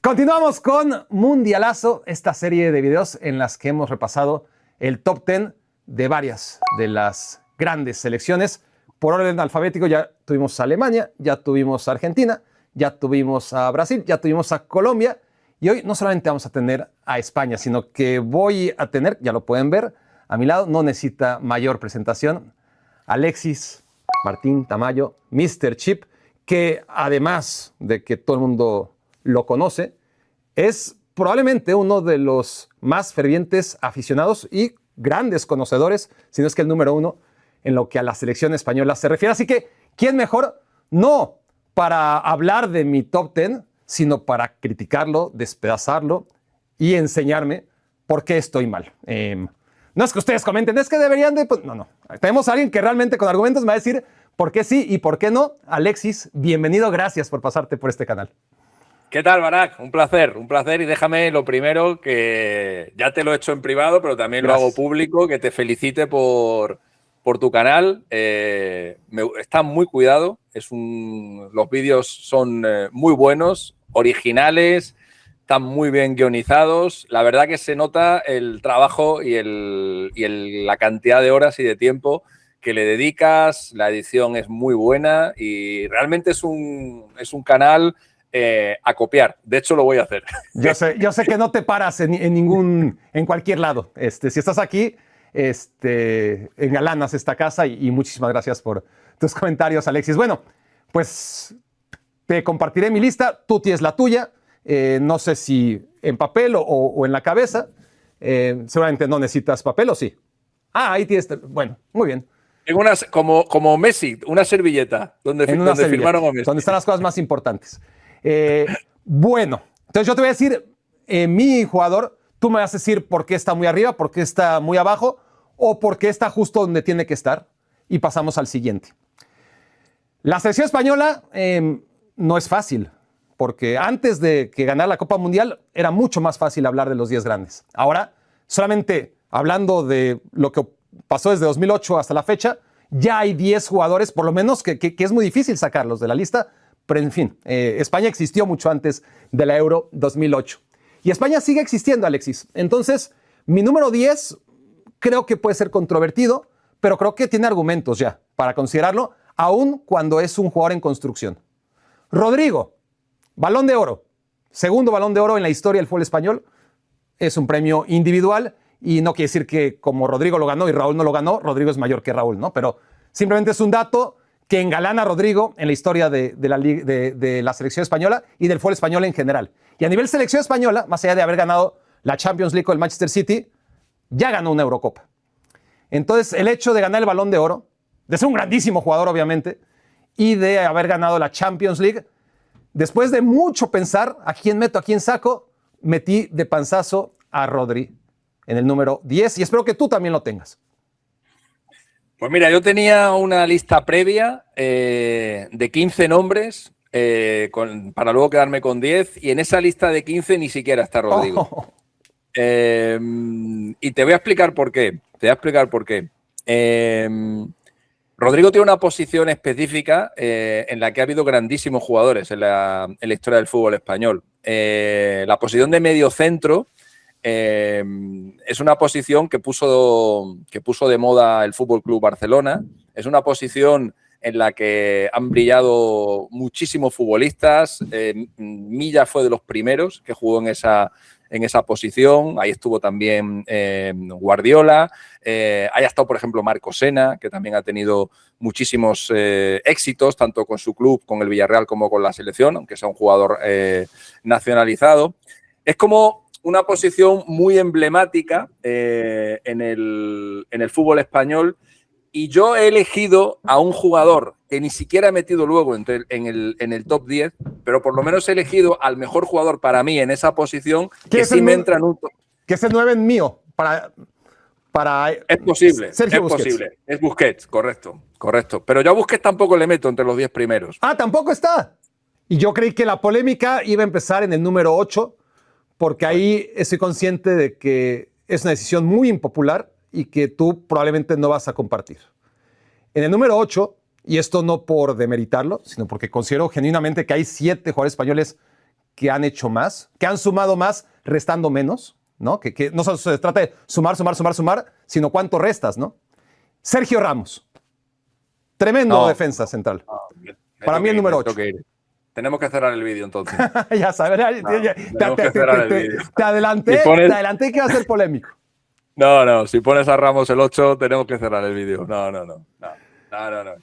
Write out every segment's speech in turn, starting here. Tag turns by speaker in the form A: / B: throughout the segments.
A: Continuamos con Mundialazo, esta serie de videos en las que hemos repasado el top 10 de varias de las grandes selecciones. Por orden alfabético ya tuvimos a Alemania, ya tuvimos a Argentina, ya tuvimos a Brasil, ya tuvimos a Colombia. Y hoy no solamente vamos a tener a España, sino que voy a tener, ya lo pueden ver, a mi lado, no necesita mayor presentación, Alexis Martín Tamayo, Mr. Chip, que además de que todo el mundo lo conoce, es probablemente uno de los más fervientes aficionados y grandes conocedores, si no es que el número uno, en lo que a la selección española se refiere. Así que, ¿quién mejor? No para hablar de mi top 10, sino para criticarlo, despedazarlo y enseñarme por qué estoy mal. No es que ustedes comenten, es que deberían de... Pues, no. Tenemos a alguien que realmente con argumentos me va a decir por qué sí y por qué no. Alexis, bienvenido, gracias por pasarte por este canal.
B: ¿Qué tal, Barak? Un placer y déjame lo primero, que ya te lo he hecho en privado, pero también gracias. Lo hago público, que te felicite por tu canal. Está muy cuidado, los vídeos son muy buenos, originales, están muy bien guionizados. La verdad que se nota el trabajo y la cantidad de horas y de tiempo que le dedicas. La edición es muy buena y realmente es un canal a copiar. De hecho, lo voy a hacer.
A: Yo sé que no te paras en cualquier lado. Si estás aquí, engalanas esta casa y muchísimas gracias por tus comentarios, Alexis. Bueno, pues te compartiré mi lista. Tú tienes la tuya. No sé si en papel o en la cabeza. Seguramente no necesitas papel, ¿o sí? Ahí tienes. Bueno, muy bien.
B: En como Messi, una servilleta donde firmaron a Messi.
A: Donde están las cosas más importantes. Bueno, entonces yo te voy a decir mi jugador, tú me vas a decir por qué está muy arriba, por qué está muy abajo o por qué está justo donde tiene que estar, y pasamos al siguiente. La selección española no es fácil, porque antes de que ganara la Copa Mundial era mucho más fácil hablar de los 10 grandes. Ahora, solamente hablando de lo que pasó desde 2008 hasta la fecha, ya hay 10 jugadores, por lo menos, que es muy difícil sacarlos de la lista. Pero en fin, España existió mucho antes de la Euro 2008. Y España sigue existiendo, Alexis. Entonces, mi número 10 creo que puede ser controvertido, pero creo que tiene argumentos ya para considerarlo, aun cuando es un jugador en construcción. Rodrigo, Balón de Oro. Segundo Balón de Oro en la historia del fútbol español. Es un premio individual y no quiere decir que como Rodrigo lo ganó y Raúl no lo ganó, Rodrigo es mayor que Raúl, ¿no? Pero simplemente es un dato que engalana a Rodrigo en la historia de la selección española y del fútbol español en general. Y a nivel selección española, más allá de haber ganado la Champions League con el Manchester City, ya ganó una Eurocopa. Entonces, el hecho de ganar el Balón de Oro, de ser un grandísimo jugador, obviamente, y de haber ganado la Champions League, después de mucho pensar a quién meto, a quién saco, metí de panzazo a Rodri en el número 10 y espero que tú también lo tengas.
B: Pues mira, yo tenía una lista previa de 15 nombres para luego quedarme con 10 y en esa lista de 15 ni siquiera está Rodrigo. Y te voy a explicar por qué. Rodrigo tiene una posición específica en la que ha habido grandísimos jugadores en la historia del fútbol español. La posición de mediocentro es una posición que puso de moda el Fútbol Club Barcelona. Es una posición en la que han brillado muchísimos futbolistas. Milla fue de los primeros que jugó en esa posición. Ahí estuvo también Guardiola. Ahí ha estado, por ejemplo, Marco Sena, que también ha tenido muchísimos éxitos, tanto con su club, con el Villarreal, como con la selección, aunque sea un jugador nacionalizado. Es como una posición muy emblemática en el fútbol español y yo he elegido a un jugador que ni siquiera he metido luego en el top 10, pero por lo menos he elegido al mejor jugador para mí en esa posición que sí me entra en un top.
A: Que es el 9 en mío para
B: es posible,
A: Sergio
B: es
A: Busquets.
B: Posible. Es Busquets, correcto. Pero yo a Busquets tampoco le meto entre los 10 primeros.
A: Tampoco está. Y yo creí que la polémica iba a empezar en el número 8, porque ahí estoy consciente de que es una decisión muy impopular y que tú probablemente no vas a compartir. En el número 8, y esto no por demeritarlo, sino porque considero genuinamente que hay 7 jugadores españoles que han hecho más, que han sumado más restando menos, ¿no? Que no solo se trata de sumar, sino cuánto restas, ¿no? Sergio Ramos. Tremendo defensa central. Para mí el número 8.
B: Tenemos que cerrar el vídeo entonces.
A: Ya sabes, te adelanté que iba a ser polémico.
B: No, si pones a Ramos el 8, tenemos que cerrar el vídeo. No.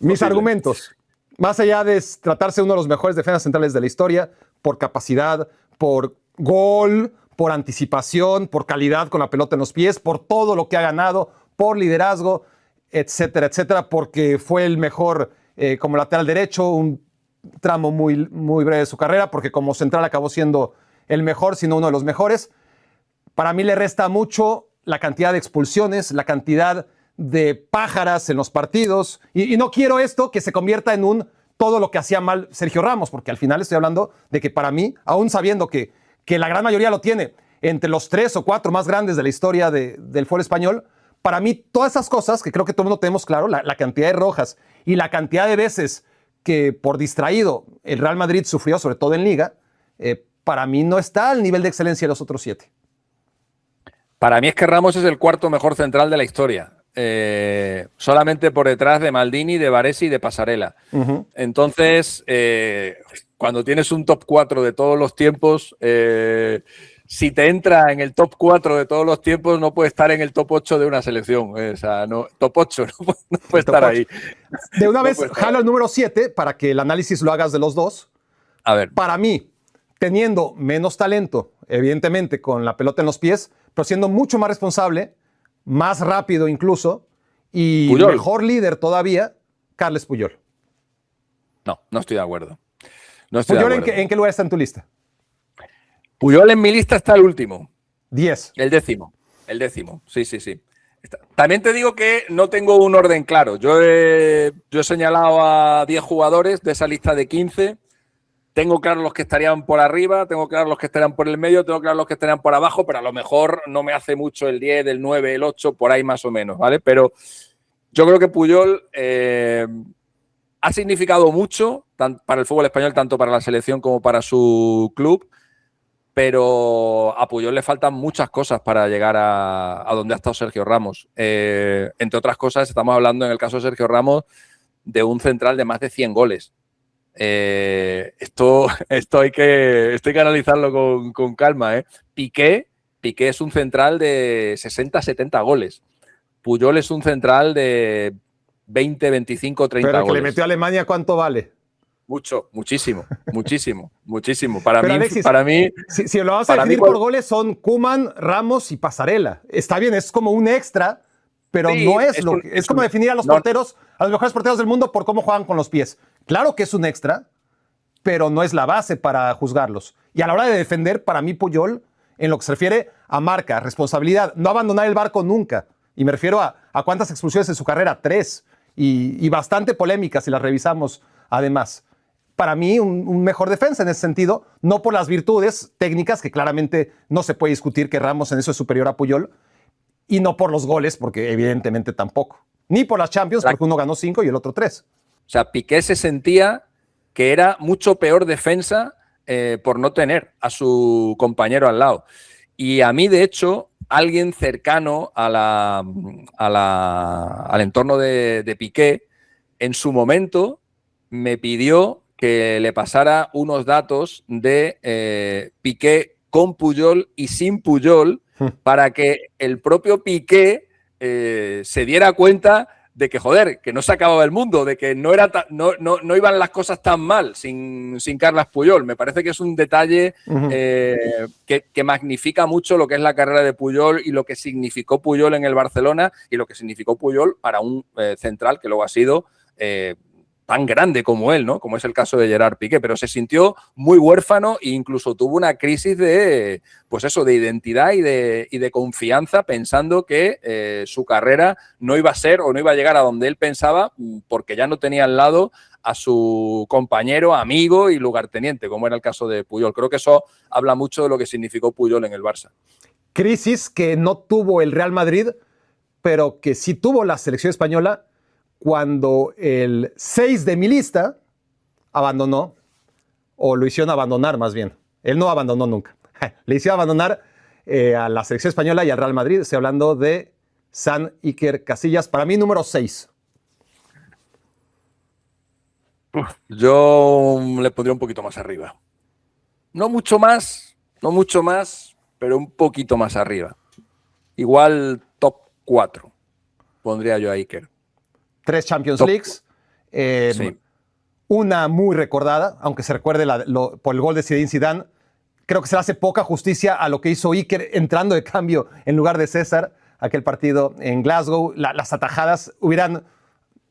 A: Mis argumentos, más allá de tratarse de uno de los mejores defensas centrales de la historia, por capacidad, por gol, por anticipación, por calidad con la pelota en los pies, por todo lo que ha ganado, por liderazgo, etcétera, etcétera, porque fue el mejor como lateral derecho, un tramo muy, muy breve de su carrera, porque como central acabó siendo el mejor, sino uno de los mejores. Para mí le resta mucho la cantidad de expulsiones, la cantidad de pájaras en los partidos, y no quiero esto que se convierta en todo lo que hacía mal Sergio Ramos, porque al final estoy hablando de que para mí, aún sabiendo que la gran mayoría lo tiene entre los 3 o 4 más grandes de la historia del fútbol español, para mí todas esas cosas, que creo que todo el mundo tenemos claro, la cantidad de rojas y la cantidad de veces que por distraído el Real Madrid sufrió, sobre todo en Liga, para mí no está al nivel de excelencia de los otros 7.
B: Para mí es que Ramos es el 4º mejor central de la historia. Solamente por detrás de Maldini, de Baresi y de Pasarela. Uh-huh. Entonces, cuando tienes un top 4 de todos los tiempos, si te entra en el top 4 de todos los tiempos, no puede estar en el top 8 de una selección. O sea, no, top 8, no puede estar ahí.
A: De una vez, jalo el número 7 para que el análisis lo hagas de los dos.
B: A ver.
A: Para mí, teniendo menos talento, evidentemente, con la pelota en los pies, pero siendo mucho más responsable, más rápido incluso, y Puyol. Mejor líder todavía, Carles Puyol.
B: No estoy de acuerdo.
A: ¿Puyol en qué lugar está en tu lista?
B: Puyol en mi lista está el último.
A: 10.
B: El décimo. Sí. También te digo que no tengo un orden claro. Yo he señalado a 10 jugadores de esa lista de 15. Tengo claro los que estarían por arriba, tengo claro los que estarían por el medio, tengo claro los que estarían por abajo, pero a lo mejor no me hace mucho el 10, el 9, el 8, por ahí más o menos, ¿vale? Pero yo creo que Puyol ha significado mucho para el fútbol español, tanto para la selección como para su club, pero a Puyol le faltan muchas cosas para llegar a donde ha estado Sergio Ramos. Entre otras cosas, estamos hablando en el caso de Sergio Ramos de un central de más de 100 goles. Esto hay que analizarlo con calma, ¿eh? Piqué es un central de 60-70 goles. Puyol es un central de 20, 25, 30
A: Pero el que
B: goles.
A: le metió a Alemania, ¿cuánto vale?
B: Muchísimo.
A: Alexis,
B: para mí,
A: si lo vas a definir por goles, son Koeman, Ramos y Pasarela. Está bien, es como un extra, pero sí, no es como definir a los porteros, a los mejores porteros del mundo por cómo juegan con los pies. Claro que es un extra, pero no es la base para juzgarlos. Y a la hora de defender, para mí Puyol, en lo que se refiere a marca, responsabilidad, no abandonar el barco nunca. Y me refiero a cuántas expulsiones en su carrera, 3. Y bastante polémicas si las revisamos además. Para mí, un mejor defensa en ese sentido, no por las virtudes técnicas, que claramente no se puede discutir que Ramos en eso es superior a Puyol, y no por los goles, porque evidentemente tampoco. Ni por las Champions, porque uno ganó 5 y el otro 3.
B: O sea, Piqué se sentía que era mucho peor defensa por no tener a su compañero al lado. Y a mí, de hecho, alguien cercano al entorno de Piqué, en su momento me pidió que le pasara unos datos de Piqué con Puyol y sin Puyol para que el propio Piqué se diera cuenta de que, joder, que no se acababa el mundo, de que no iban las cosas tan mal sin Carles Puyol. Me parece que es un detalle que magnifica mucho lo que es la carrera de Puyol y lo que significó Puyol en el Barcelona y lo que significó Puyol para un central que luego ha sido tan grande como él, ¿no? Como es el caso de Gerard Piqué, pero se sintió muy huérfano e incluso tuvo una crisis de identidad y de confianza, pensando que su carrera no iba a ser o no iba a llegar a donde él pensaba, porque ya no tenía al lado a su compañero, amigo y lugarteniente, como era el caso de Puyol. Creo que eso habla mucho de lo que significó Puyol en el Barça.
A: Crisis que no tuvo el Real Madrid, pero que sí tuvo la selección española cuando el 6 de mi lista abandonó, o lo hicieron abandonar más bien, Él no abandonó nunca. Le hicieron abandonar a la selección española y al Real Madrid. Estoy hablando de San Iker Casillas. Para mí, número 6.
B: Yo le pondría un poquito más arriba. No mucho más, pero un poquito más arriba. Igual top 4 pondría yo a Iker.
A: 3 Champions
B: Top.
A: Leagues.
B: Sí.
A: Una muy recordada, aunque se recuerde por el gol de Zinedine Zidane. Creo que se le hace poca justicia a lo que hizo Iker entrando de cambio en lugar de César, aquel partido en Glasgow. Las atajadas hubieran...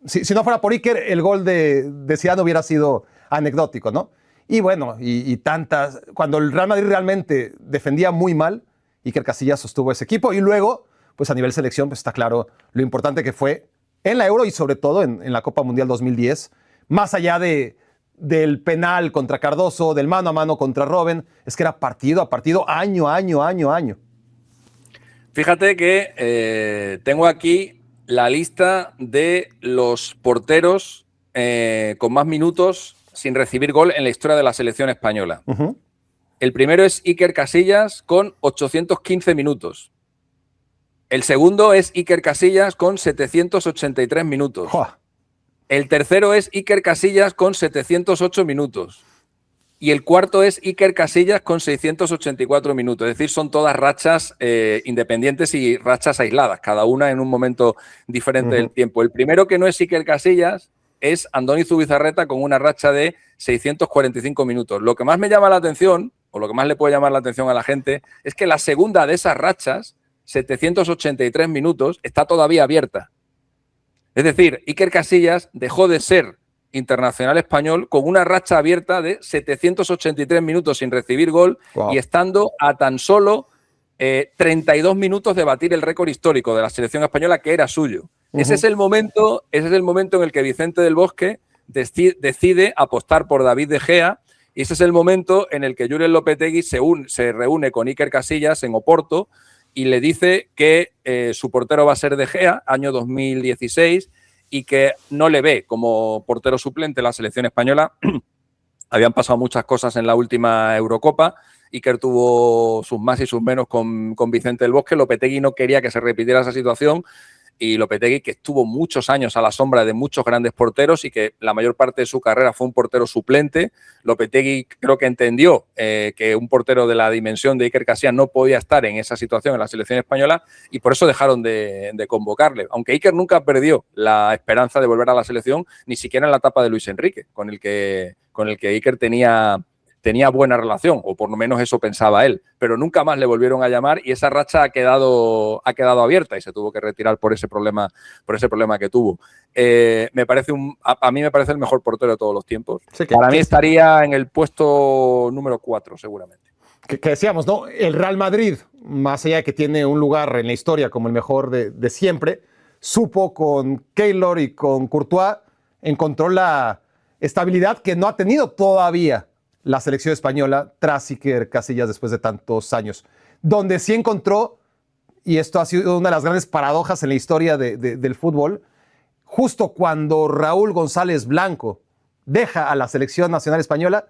A: Si no fuera por Iker, el gol de Zidane hubiera sido anecdótico, ¿no? Y bueno, y tantas... Cuando el Real Madrid realmente defendía muy mal, Iker Casillas sostuvo ese equipo. Y luego, pues a nivel selección, pues está claro lo importante que fue en la Euro y sobre todo en la Copa Mundial 2010. Más allá del penal contra Cardoso, del mano a mano contra Robben, es que era partido a partido, año a año.
B: Fíjate que tengo aquí la lista de los porteros con más minutos sin recibir gol en la historia de la selección española.
A: Uh-huh.
B: El primero es Iker Casillas con 815 minutos. El segundo es Iker Casillas con 783 minutos.
A: ¡Jua!
B: El tercero es Iker Casillas con 708 minutos. Y el cuarto es Iker Casillas con 684 minutos. Es decir, son todas rachas independientes y rachas aisladas, cada una en un momento diferente del tiempo. El primero que no es Iker Casillas es Andoni Zubizarreta con una racha de 645 minutos. Lo que más me llama la atención, o lo que más le puede llamar la atención a la gente, es que la segunda de esas rachas, 783 minutos, está todavía abierta. Es decir, Iker Casillas dejó de ser internacional español con una racha abierta de 783 minutos sin recibir gol. Wow. Y estando a tan solo 32 minutos de batir el récord histórico de la selección española que era suyo. Ese es el momento en el que Vicente del Bosque decide apostar por David De Gea, y ese es el momento en el que Julen Lopetegui se reúne con Iker Casillas en Oporto y le dice que su portero va a ser De Gea, año 2016, y que no le ve como portero suplente en la selección española. Habían pasado muchas cosas en la última Eurocopa. Iker tuvo sus más y sus menos con Vicente del Bosque. Lopetegui no quería que se repitiera esa situación. Y Lopetegui, que estuvo muchos años a la sombra de muchos grandes porteros y que la mayor parte de su carrera fue un portero suplente, Lopetegui creo que entendió que un portero de la dimensión de Iker Casillas no podía estar en esa situación en la selección española, y por eso dejaron de convocarle. Aunque Iker nunca perdió la esperanza de volver a la selección, ni siquiera en la etapa de Luis Enrique, con el que Iker tenía buena relación, o por lo menos eso pensaba él, pero nunca más le volvieron a llamar y esa racha ha quedado abierta y se tuvo que retirar por ese problema que tuvo. A mí me parece el mejor portero de todos los tiempos. Sí, para mí estaría en el puesto número 4, seguramente.
A: Que decíamos, ¿no? El Real Madrid, más allá de que tiene un lugar en la historia como el mejor de siempre, supo con Keylor y con Courtois, encontró la estabilidad que no ha tenido todavía la selección española tras Iker Casillas después de tantos años. Donde sí encontró, y esto ha sido una de las grandes paradojas en la historia del fútbol, justo cuando Raúl González Blanco deja a la selección nacional española,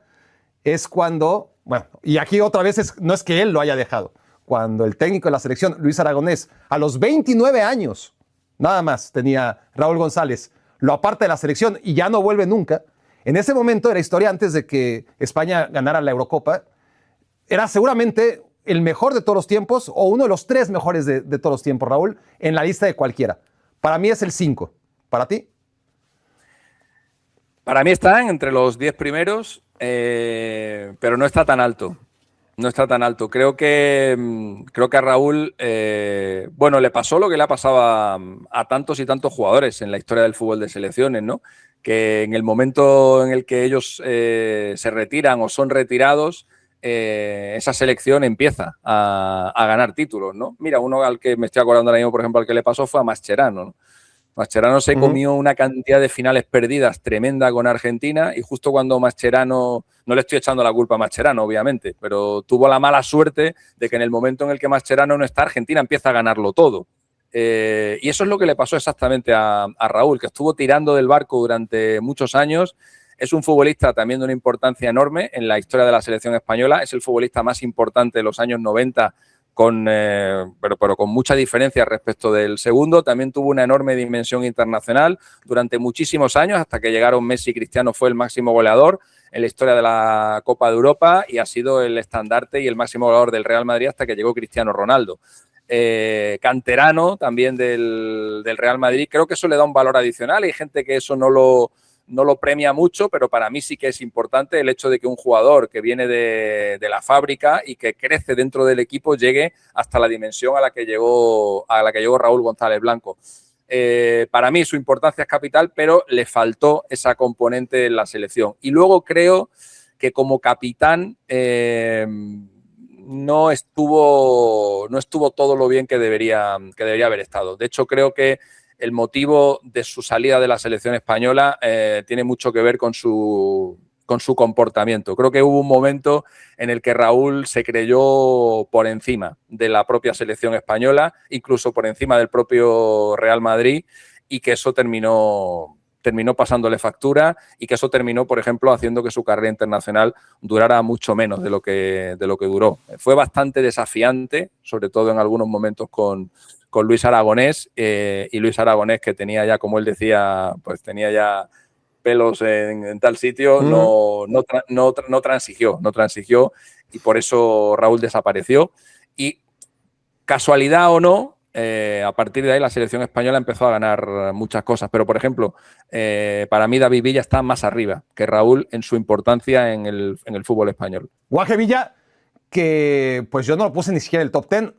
A: es cuando, bueno, y aquí otra vez no es que él lo haya dejado, cuando el técnico de la selección, Luis Aragonés, a los 29 años, nada más tenía Raúl González, lo aparta de la selección y ya no vuelve nunca. En ese momento de la historia, antes de que España ganara la Eurocopa, era seguramente el mejor de todos los tiempos o uno de los 3 mejores de todos los tiempos, Raúl, en la lista de cualquiera. Para mí es el 5. ¿Para ti?
B: Para mí están entre los 10 primeros, pero no está tan alto. No está tan alto. Creo que a Raúl, le pasó lo que le ha pasado a tantos y tantos jugadores en la historia del fútbol de selecciones, ¿no? Que en el momento en el que ellos se retiran o son retirados, esa selección empieza a ganar títulos, ¿no? Mira, uno al que me estoy acordando ahora mismo, por ejemplo, al que le pasó fue a Mascherano, ¿no? Mascherano se comió una cantidad de finales perdidas tremenda con Argentina, y justo cuando Mascherano, no le estoy echando la culpa a Mascherano, obviamente, pero tuvo la mala suerte de que en el momento en el que Mascherano no está, Argentina empieza a ganarlo todo. Y eso es lo que le pasó exactamente a Raúl, que estuvo tirando del barco durante muchos años, Es un futbolista también de una importancia enorme en la historia de la selección española. Es el futbolista más importante de los años 90, pero con mucha diferencia respecto del segundo. También tuvo una enorme dimensión internacional durante muchísimos años, hasta que llegaron Messi y Cristiano. Fue el máximo goleador en la historia de la Copa de Europa y ha sido el estandarte y el máximo goleador del Real Madrid hasta que llegó Cristiano Ronaldo. Canterano también del Real Madrid. Creo que eso le da un valor adicional. Hay gente que eso no lo premia mucho, pero para mí sí que es importante el hecho de que un jugador que viene de la fábrica y que crece dentro del equipo llegue hasta la dimensión a la que llegó Raúl González Blanco. Para mí su importancia es capital, pero le faltó esa componente en la selección. Y luego creo que como capitán no estuvo todo lo bien que debería haber estado. De hecho, creo que el motivo de su salida de la selección española tiene mucho que ver con su comportamiento. Creo que hubo un momento en el que Raúl se creyó por encima de la propia selección española, incluso por encima del propio Real Madrid, y que eso terminó pasándole factura y que eso terminó, por ejemplo, haciendo que su carrera internacional durara mucho menos de lo que duró. Fue bastante desafiante, sobre todo en algunos momentos con Luis Aragonés, y Luis Aragonés, que tenía ya, como él decía, pues tenía ya pelos en tal sitio, no transigió y por eso Raúl desapareció. Y casualidad o no, a partir de ahí la selección española empezó a ganar muchas cosas, pero por ejemplo, para mí David Villa está más arriba que Raúl en su importancia en el fútbol español.
A: Guaje Villa, que pues yo no lo puse ni siquiera en el top 10.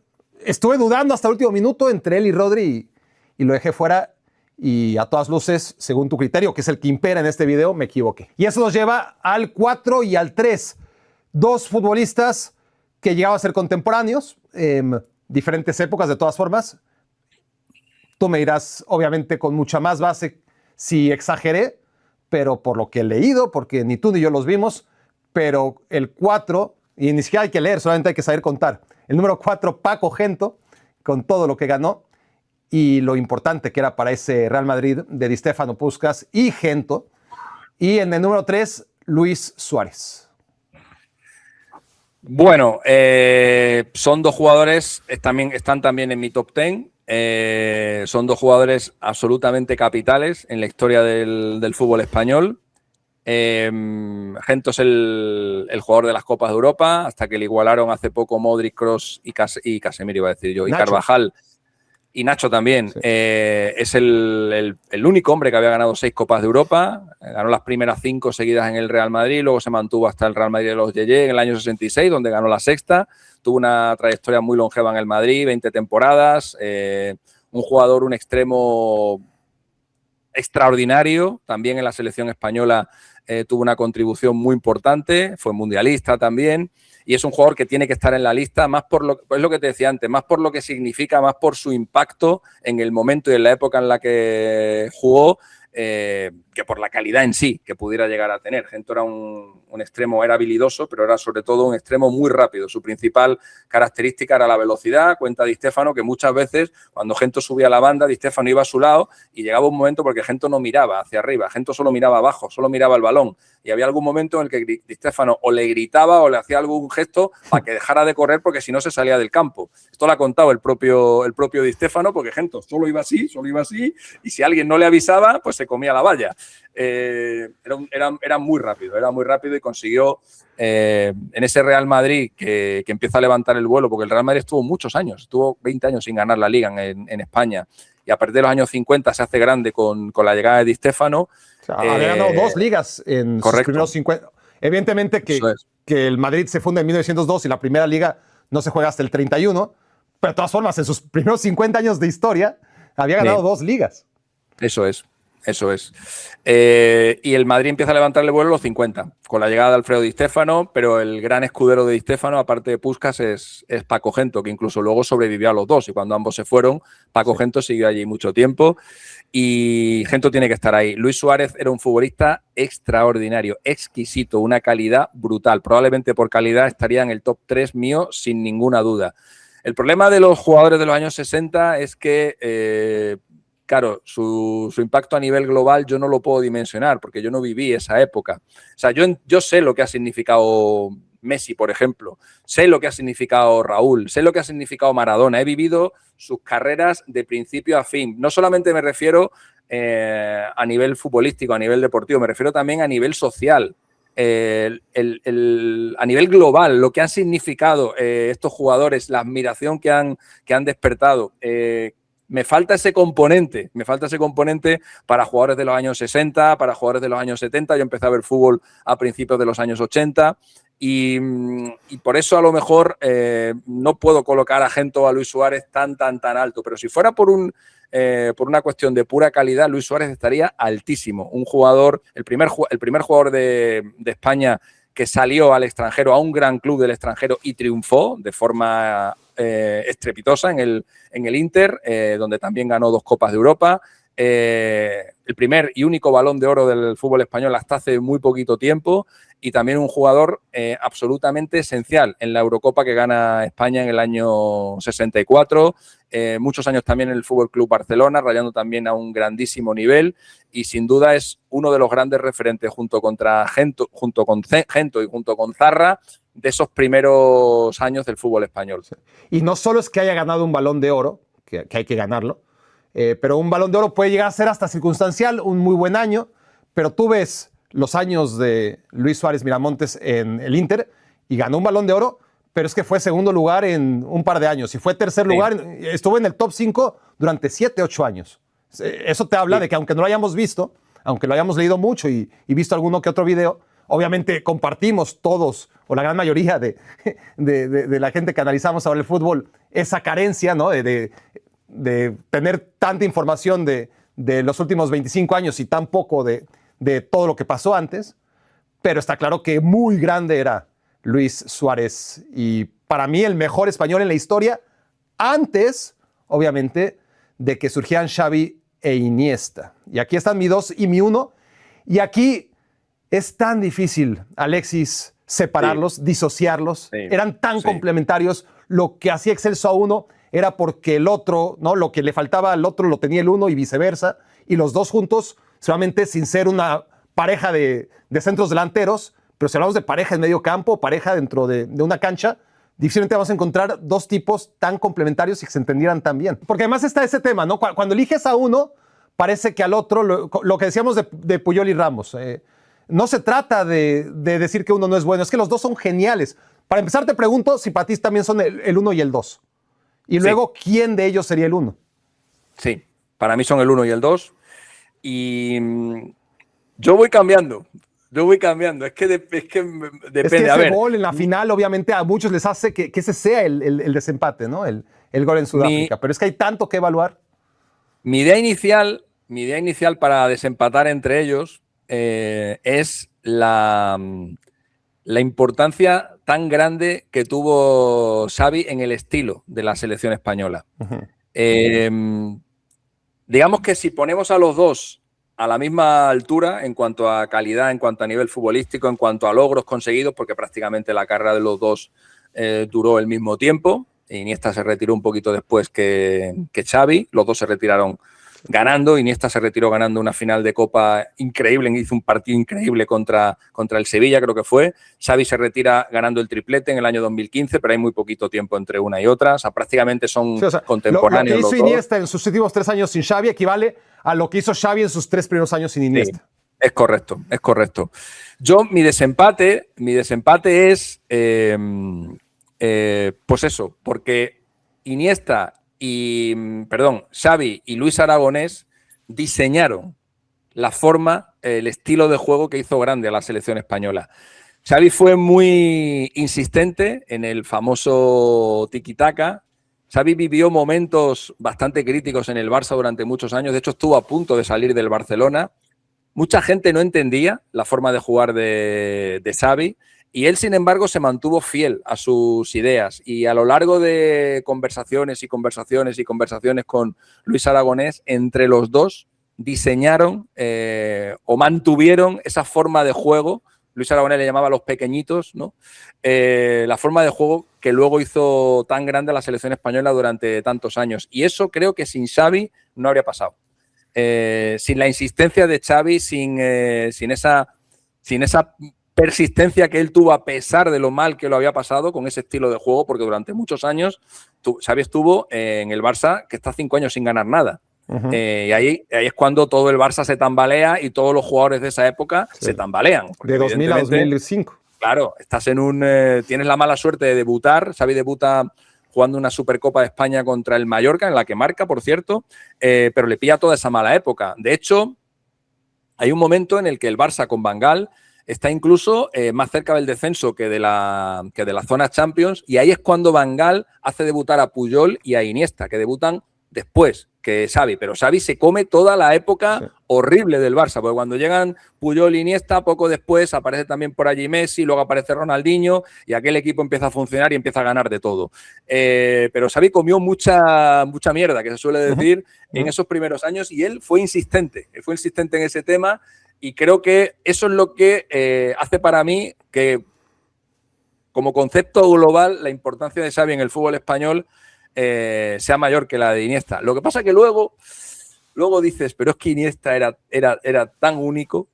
A: Estuve dudando hasta el último minuto entre él y Rodri y lo dejé fuera, y a todas luces, según tu criterio, que es el que impera en este video, me equivoqué. Y eso nos lleva al 4 y al 3. Dos futbolistas que llegaban a ser contemporáneos, diferentes épocas de todas formas. Tú me dirás, obviamente, con mucha más base si exageré, pero por lo que he leído, porque ni tú ni yo los vimos, pero el 4, y ni siquiera hay que leer, solamente hay que saber contar. El número 4, Paco Gento, con todo lo que ganó y lo importante que era para ese Real Madrid de Di Stéfano, Puskás y Gento. Y en el número 3, Luis Suárez.
B: Bueno, son dos jugadores, están también en mi top 10. Son dos jugadores absolutamente capitales en la historia del fútbol español. Gento es el jugador de las Copas de Europa, hasta que le igualaron hace poco Modric, Kroos y Casemiro, iba a decir yo, y
A: Nacho.
B: Carvajal. Y Nacho también. Sí. Es el único hombre que había ganado 6 Copas de Europa. Ganó las primeras 5 seguidas en el Real Madrid, luego se mantuvo hasta el Real Madrid de los Yeye en el año 66, donde ganó la 6ª. Tuvo una trayectoria muy longeva en el Madrid, 20 temporadas. Un jugador, un extremo extraordinario. También en la selección española tuvo una contribución muy importante. Fue mundialista también. Y es un jugador que tiene que estar en la lista, más por es lo que te decía antes, más por lo que significa, más por su impacto en el momento y en la época en la que jugó, que por la calidad en sí que pudiera llegar a tener. Gento era un extremo, era habilidoso, pero era sobre todo un extremo muy rápido. Su principal característica era la velocidad. Cuenta Di Stéfano que muchas veces cuando Gento subía a la banda, Di Stéfano iba a su lado y llegaba un momento porque Gento no miraba hacia arriba, Gento solo miraba abajo, solo miraba el balón. Y había algún momento en el que Di Stéfano o le gritaba o le hacía algún gesto para que dejara de correr porque si no se salía del campo. Esto lo ha contado el propio Di Stéfano, porque Gento solo iba así, y si alguien no le avisaba, pues se comía la valla. Era muy rápido y consiguió en ese Real Madrid que empieza a levantar el vuelo, porque el Real Madrid estuvo muchos años, estuvo 20 años sin ganar la Liga en España, y a partir de los años 50 se hace grande con la llegada de Di Stéfano.
A: O sea, ha ganado 2 ligas en sus primeros 50. Evidentemente que el Madrid se funda en 1902 y la primera liga no se juega hasta el 31, pero de todas formas, en sus primeros 50 años de historia, había ganado 2 ligas.
B: Eso es. Y el Madrid empieza a levantarle vuelo a los 50, con la llegada de Alfredo Di Stéfano, pero el gran escudero de Di Stéfano, aparte de Puskás, es Paco Gento, que incluso luego sobrevivió a los dos, y cuando ambos se fueron, Paco Gento siguió allí mucho tiempo, y Gento tiene que estar ahí. Luis Suárez era un futbolista extraordinario, exquisito, una calidad brutal. Probablemente por calidad estaría en el top 3 mío, sin ninguna duda. El problema de los jugadores de los años 60 es que claro, su impacto a nivel global yo no lo puedo dimensionar porque yo no viví esa época. O sea, yo sé lo que ha significado Messi, por ejemplo, sé lo que ha significado Raúl, sé lo que ha significado Maradona, he vivido sus carreras de principio a fin. No solamente me refiero a nivel futbolístico, a nivel deportivo, me refiero también a nivel social. A nivel global, lo que han significado estos jugadores, la admiración que han despertado. Me falta ese componente para jugadores de los años 60, para jugadores de los años 70. Yo empecé a ver fútbol a principios de los años 80 y por eso a lo mejor no puedo colocar a Gento o a Luis Suárez tan alto, pero si fuera por una cuestión de pura calidad, Luis Suárez estaría altísimo. Un jugador, el primer jugador de España que salió al extranjero, a un gran club del extranjero y triunfó de forma estrepitosa en el Inter, donde también ganó 2 Copas de Europa. El primer y único Balón de Oro del fútbol español hasta hace muy poquito tiempo y también un jugador absolutamente esencial en la Eurocopa que gana España en el año 64, muchos años también en el Fútbol Club Barcelona, rayando también a un grandísimo nivel y sin duda es uno de los grandes referentes junto con Gento y junto con Zarra de esos primeros años del fútbol español.
A: Y no solo es que haya ganado un Balón de Oro, que hay que ganarlo, pero un Balón de Oro puede llegar a ser hasta circunstancial, un muy buen año, pero tú ves los años de Luis Suárez Miramontes en el Inter y ganó un Balón de Oro, pero es que fue segundo lugar en un par de años y fue tercer lugar, estuvo en el top 5 durante 7, 8 años. Eso te habla de que aunque no lo hayamos visto, aunque lo hayamos leído mucho y visto alguno que otro video, obviamente compartimos todos, o la gran mayoría de la gente que analizamos ahora el fútbol, esa carencia, ¿no? de tener tanta información de los últimos 25 años y tan poco de todo lo que pasó antes, pero está claro que muy grande era Luis Suárez y para mí el mejor español en la historia, antes, obviamente, de que surgieran Xavi e Iniesta. Y aquí están mi 2 y mi 1, y aquí es tan difícil, Alexis, separarlos, disociarlos, eran tan complementarios, lo que hacía excelso a uno era porque el otro, ¿no? Lo que le faltaba al otro lo tenía el uno y viceversa, y los dos juntos, solamente sin ser una pareja de centros delanteros, pero si hablamos de pareja en medio campo, pareja dentro de una cancha, difícilmente vamos a encontrar dos tipos tan complementarios y que se entendieran tan bien. Porque además está ese tema, ¿no? Cuando eliges a uno, parece que al otro, lo que decíamos de Puyol y Ramos, no se trata de decir que uno no es bueno, es que los dos son geniales. Para empezar, te pregunto si para ti también son el 1 y el 2. Y luego, ¿quién de ellos sería el 1?
B: Sí, para mí son el 1 y el 2. Y yo voy cambiando. Es que depende.
A: Es que ese gol en la final, obviamente, a muchos les hace que ese sea el desempate, ¿no? El gol en Sudáfrica. Pero es que hay tanto que evaluar.
B: Mi idea inicial para desempatar entre ellos es la importancia tan grande que tuvo Xavi en el estilo de la selección española. Digamos que si ponemos a los dos a la misma altura en cuanto a calidad, en cuanto a nivel futbolístico, en cuanto a logros conseguidos, porque prácticamente la carrera de los dos duró el mismo tiempo. Iniesta se retiró un poquito después que Xavi, los dos se retiraron ganando. Iniesta se retiró ganando una final de Copa increíble, hizo un partido increíble contra el Sevilla, creo que fue. Xavi se retira ganando el triplete en el año 2015, pero hay muy poquito tiempo entre una y otra. O sea, prácticamente son contemporáneos.
A: Lo que hizo Iniesta en sus últimos 3 años sin Xavi equivale a lo que hizo Xavi en sus 3 primeros años sin Iniesta.
B: Sí, es correcto. Yo, mi desempate es, pues eso, porque Xavi y Luis Aragonés diseñaron la forma, el estilo de juego que hizo grande a la selección española. Xavi fue muy insistente en el famoso tiki-taka. Xavi vivió momentos bastante críticos en el Barça durante muchos años. De hecho, estuvo a punto de salir del Barcelona. Mucha gente no entendía la forma de jugar de Xavi. Y él, sin embargo, se mantuvo fiel a sus ideas y a lo largo de conversaciones con Luis Aragonés, entre los dos diseñaron o mantuvieron esa forma de juego. Luis Aragonés le llamaba a los pequeñitos, ¿no? La forma de juego que luego hizo tan grande a la selección española durante tantos años. Y eso creo que sin Xavi no habría pasado. sin la insistencia de Xavi, sin esa persistencia que él tuvo a pesar de lo mal que lo había pasado con ese estilo de juego, porque durante muchos años Xavi estuvo en el Barça, que está 5 años sin ganar nada. Y ahí es cuando todo el Barça se tambalea y todos los jugadores de esa época se tambalean.
A: De 2000 a 2005.
B: Claro, estás tienes la mala suerte de debutar. Xavi debuta jugando una Supercopa de España contra el Mallorca, en la que marca, por cierto, pero le pilla toda esa mala época. De hecho, hay un momento en el que el Barça con Van Gaal está incluso más cerca del descenso que de la zona Champions, y ahí es cuando Van Gaal hace debutar a Puyol y a Iniesta, que debutan después que Xavi, pero Xavi se come toda la época horrible del Barça, porque cuando llegan Puyol y Iniesta, poco después aparece también por allí Messi, luego aparece Ronaldinho y aquel equipo empieza a funcionar y empieza a ganar de todo. Pero Xavi comió mucha mierda, que se suele decir, en esos primeros años, y él fue insistente en ese tema, y creo que eso es lo que hace para mí que, como concepto global, la importancia de Xavi en el fútbol español sea mayor que la de Iniesta. Lo que pasa que luego dices, pero es que Iniesta era tan único,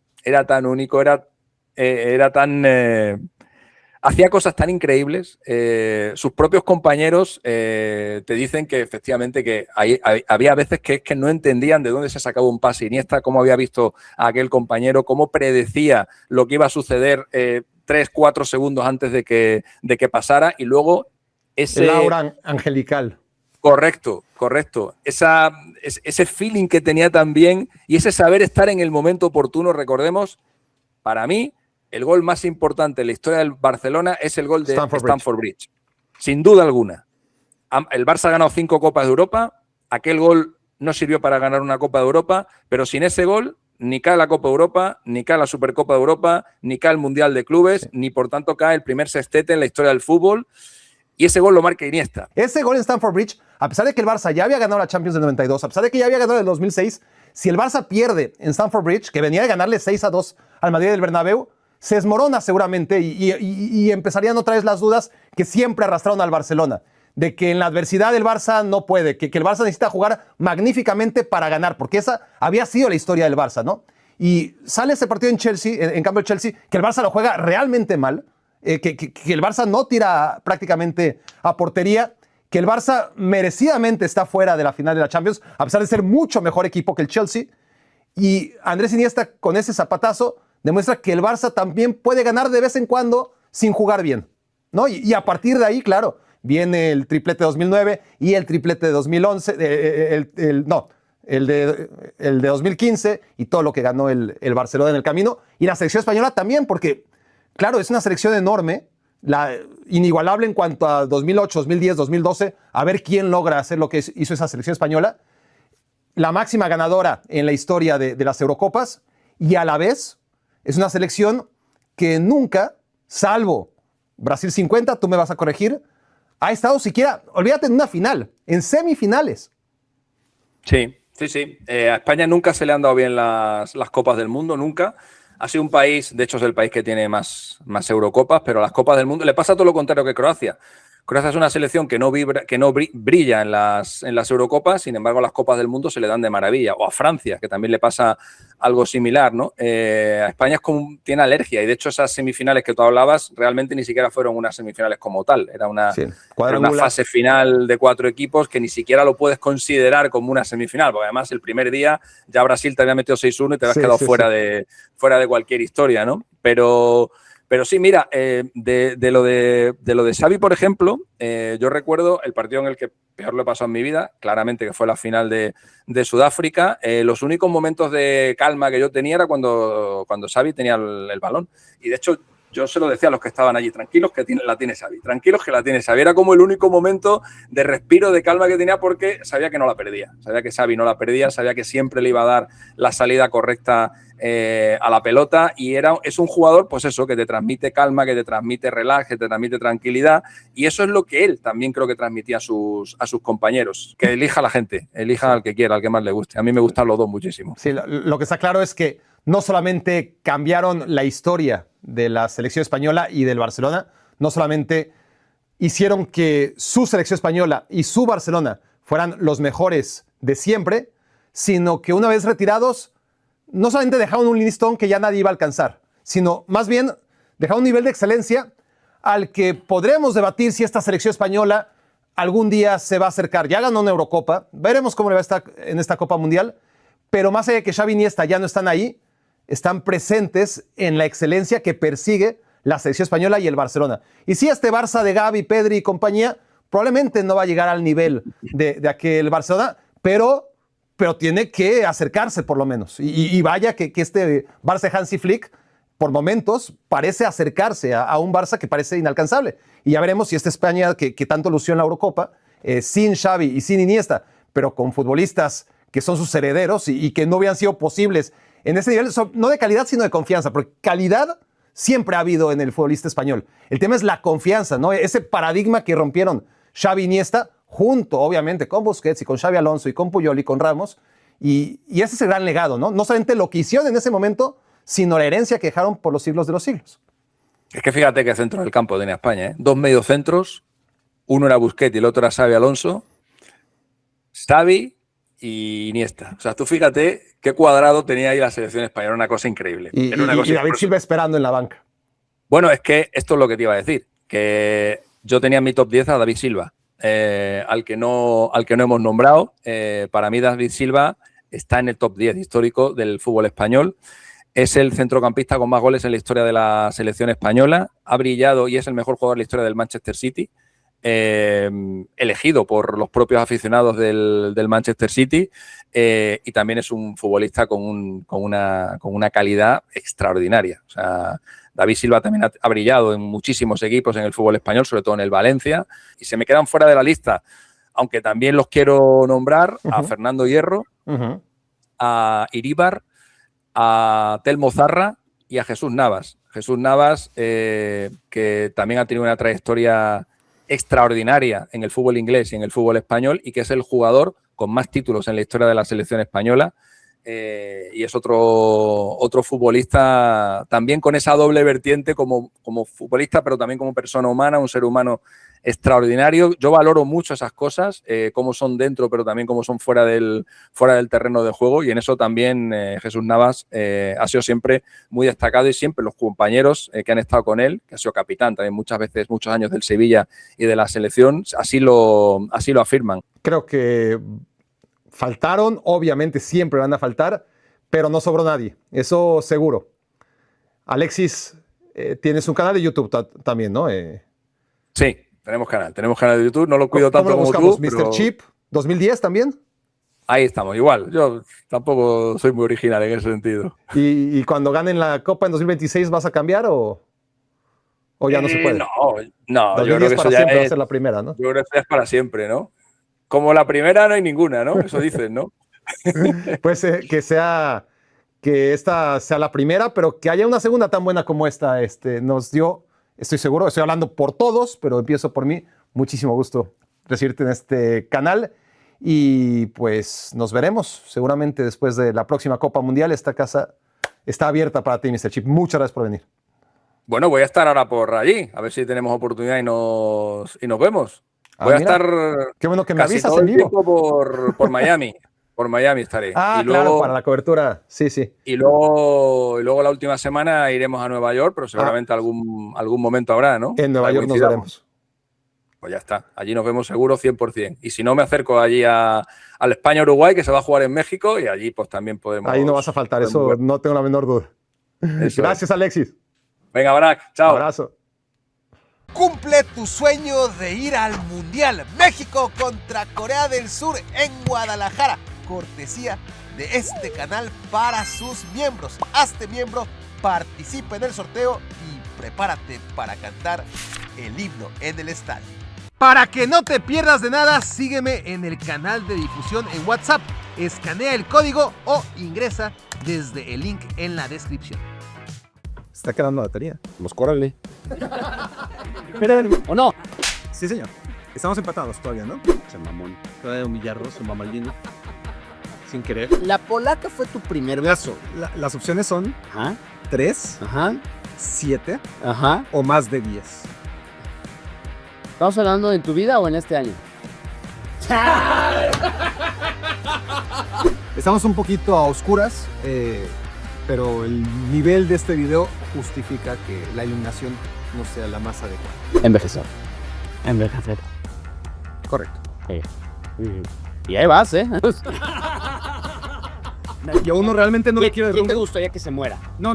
B: hacía cosas tan increíbles. Sus propios compañeros te dicen que efectivamente que había veces que no entendían de dónde se sacaba un pase Iniesta, cómo había visto a aquel compañero, cómo predecía lo que iba a suceder 3-4 segundos antes de que pasara, y luego
A: el aura angelical.
B: Correcto. Ese feeling que tenía también, y ese saber estar en el momento oportuno. Recordemos, para mí, el gol más importante en la historia del Barcelona es el gol de Stamford Bridge. Sin duda alguna. El Barça ha ganado 5 Copas de Europa. Aquel gol no sirvió para ganar una Copa de Europa, pero sin ese gol ni cae la Copa de Europa, ni cae la Supercopa de Europa, ni cae el Mundial de Clubes, ni por tanto cae el primer sextete en la historia del fútbol. Y ese gol lo marca Iniesta.
A: Ese gol en Stamford Bridge, a pesar de que el Barça ya había ganado la Champions del 92, a pesar de que ya había ganado el 2006, si el Barça pierde en Stamford Bridge, que venía de ganarle 6-2 al Madrid del Bernabéu, se desmorona seguramente y empezarían otra vez las dudas que siempre arrastraron al Barcelona, de que en la adversidad el Barça no puede, que el Barça necesita jugar magníficamente para ganar, porque esa había sido la historia del Barça, ¿no? Y sale ese partido en Chelsea, en cambio Chelsea, que el Barça lo juega realmente mal, que el Barça no tira prácticamente a portería, que el Barça merecidamente está fuera de la final de la Champions, a pesar de ser mucho mejor equipo que el Chelsea. Y Andrés Iniesta, con ese zapatazo, demuestra que el Barça también puede ganar de vez en cuando sin jugar bien, ¿no? Y a partir de ahí, claro, viene el triplete de 2009 y el triplete de 2011, el de 2015 y todo lo que ganó el Barcelona en el camino. Y la selección española también, porque claro, es una selección enorme, inigualable en cuanto a 2008, 2010, 2012, a ver quién logra hacer lo que hizo esa selección española. La máxima ganadora en la historia de las Eurocopas, y a la vez es una selección que nunca, salvo Brasil 50, tú me vas a corregir, ha estado siquiera, olvídate, en una final, en semifinales.
B: Sí. A España nunca se le han dado bien las Copas del Mundo, nunca. Ha sido un país, de hecho es el país que tiene más Eurocopas, pero las Copas del Mundo le pasa todo lo contrario que Croacia. Croacia es una selección que no brilla en las Eurocopas, sin embargo las Copas del Mundo se le dan de maravilla. O a Francia, que también le pasa algo similar, ¿no? A España tiene alergia, y de hecho esas semifinales que tú hablabas realmente ni siquiera fueron unas semifinales como tal. Era una fase final de 4 equipos que ni siquiera lo puedes considerar como una semifinal, porque además el primer día ya Brasil te había metido 6-1 y te habías quedado fuera de cualquier historia, ¿no? Pero sí, mira, de lo de Xavi, por ejemplo, yo recuerdo el partido en el que peor lo he pasado en mi vida, claramente, que fue la final de Sudáfrica. Los únicos momentos de calma que yo tenía era cuando Xavi tenía el balón. Y de hecho, yo se lo decía a los que estaban allí, tranquilos que la tiene Xavi, tranquilos que la tiene Xavi. Era como el único momento de respiro, de calma que tenía, porque sabía que no la perdía. Sabía que Xavi no la perdía, sabía que siempre le iba a dar la salida correcta a la pelota, y es un jugador, pues eso, que te transmite calma, que te transmite relax, que te transmite tranquilidad, y eso es lo que él también creo que transmitía a sus compañeros. Que elija a la gente, elija al que quiera, al que más le guste. A mí me gustan los dos muchísimo.
A: Sí, lo que está claro es que no solamente cambiaron la historia de la selección española y del Barcelona, no solamente hicieron que su selección española y su Barcelona fueran los mejores de siempre, sino que una vez retirados, no solamente dejaron un listón que ya nadie iba a alcanzar, sino más bien dejaron un nivel de excelencia al que podremos debatir si esta selección española algún día se va a acercar. Ya ganó una Eurocopa, veremos cómo le va a estar en esta Copa Mundial, pero más allá de que Xavi y Iniesta ya no están ahí, están presentes en la excelencia que persigue la selección española y el Barcelona. Y sí, este Barça de Gavi, Pedri y compañía probablemente no va a llegar al nivel de aquel Barcelona, pero tiene que acercarse por lo menos. Y vaya que este Barça de Hansi Flick por momentos parece acercarse a un Barça que parece inalcanzable. Y ya veremos si esta España que tanto lució en la Eurocopa, sin Xavi y sin Iniesta, pero con futbolistas que son sus herederos y que no habían sido posibles en ese nivel, no de calidad, sino de confianza, porque calidad siempre ha habido en el futbolista español. El tema es la confianza, ¿no? Ese paradigma que rompieron Xavi y Iniesta, junto, obviamente, con Busquets y con Xavi Alonso y con Puyol y con Ramos, y ese es el gran legado, ¿no? No solamente lo que hicieron en ese momento, sino la herencia que dejaron por los siglos de los siglos.
B: Es que fíjate qué centro del campo tenía España, ¿eh? 2 mediocentros, uno era Busquets y el otro era Xavi Alonso, Xavi y Iniesta. O sea, tú fíjate qué cuadrado tenía ahí la selección española, una cosa increíble.
A: Y David Silva esperando en la banca.
B: Bueno, es que esto es lo que te iba a decir, que yo tenía en mi top 10 a David Silva, al que no hemos nombrado. Para mí David Silva está en el top 10 histórico del fútbol español. Es el centrocampista con más goles en la historia de la selección española. Ha brillado y es el mejor jugador de la historia del Manchester City. Elegido por los propios aficionados del Manchester City, y también es un futbolista con una calidad extraordinaria. O sea, David Silva también ha brillado en muchísimos equipos en el fútbol español, sobre todo en el Valencia, y se me quedan fuera de la lista, aunque también los quiero nombrar, a Fernando Hierro, a Iríbar, a Telmo Zarra y a Jesús Navas. Jesús Navas, que también ha tenido una trayectoria extraordinaria en el fútbol inglés y en el fútbol español, y que es el jugador con más títulos en la historia de la selección española, y es otro futbolista también con esa doble vertiente como futbolista, pero también como persona humana, un ser humano extraordinario. Yo valoro mucho esas cosas, cómo son dentro, pero también cómo son fuera del terreno de juego, y en eso también Jesús Navas ha sido siempre muy destacado, y siempre los compañeros que han estado con él, que ha sido capitán también muchas veces, muchos años del Sevilla y de la selección, así lo afirman.
A: Creo que faltaron, obviamente siempre van a faltar, pero no sobró nadie, eso seguro. Alexis, tienes un canal de YouTube también, ¿no?
B: Sí. Tenemos canal de YouTube, no lo cuido tanto como tú.
A: ¿Mr. Chip 2010 también?
B: Ahí estamos, igual. Yo tampoco soy muy original en ese sentido.
A: ¿Y cuando ganen la Copa en 2026 vas a cambiar o ya no se puede?
B: No, yo creo que eso ya
A: va a ser la primera, ¿no?
B: Yo creo que es para siempre, ¿no? Como la primera no hay ninguna, ¿no? Eso dicen, ¿no?
A: Pues que esta sea la primera, pero que haya una segunda tan buena como esta, nos dio. Estoy seguro, estoy hablando por todos, pero empiezo por mí. Muchísimo gusto recibirte en este canal. Y pues nos veremos seguramente después de la próxima Copa Mundial. Esta casa está abierta para ti, Mr. Chip. Muchas gracias por venir.
B: Bueno, voy a estar ahora por allí, a ver si tenemos oportunidad y nos vemos. Voy a estar.
A: Qué bueno que me avisas
B: todo
A: en
B: el
A: vivo.
B: Por Miami. Por Miami estaré.
A: Y luego, claro, para la cobertura. Sí, sí.
B: Y luego la última semana iremos a Nueva York, pero seguramente algún momento habrá, ¿no?
A: En Nueva York nos veremos.
B: Pues ya está. Allí nos vemos seguro 100%. Y si no, me acerco allí al España-Uruguay, que se va a jugar en México, y allí pues también podemos.
A: Ahí no vas a faltar, eso no tengo la menor duda. Gracias, Alexis.
B: Venga, Brack. Chao.
A: Abrazo.
C: Cumple tu sueño de ir al Mundial. México contra Corea del Sur en Guadalajara. Cortesía de este canal para sus miembros. Hazte miembro, participa en el sorteo y prepárate para cantar el himno en el estadio. Para que no te pierdas de nada, sígueme en el canal de difusión en WhatsApp. Escanea el código o ingresa desde el link en la descripción.
A: Está quedando batería.
D: Pues córrele. ¿O no?
E: Sí, señor. Estamos empatados todavía, ¿no?
D: Se mamón.
E: Acaba de humillarnos, su mamaldino. Sin querer.
D: La polaca fue tu primer beso.
E: Las opciones son
D: Ajá.
E: 3,
D: Ajá.
E: 7
D: Ajá.
E: o más de 10.
D: ¿Estamos hablando en tu vida o en este año?
F: Estamos un poquito a oscuras, pero el nivel de este video justifica que la iluminación no sea la más adecuada.
D: Envejecer. Envejecer.
F: Correcto.
D: Y ahí vas, ¿eh?
F: Yo uno realmente no le quiero
D: ¿Quién te
F: derrumbe.
D: gustaría que se muera?
F: No.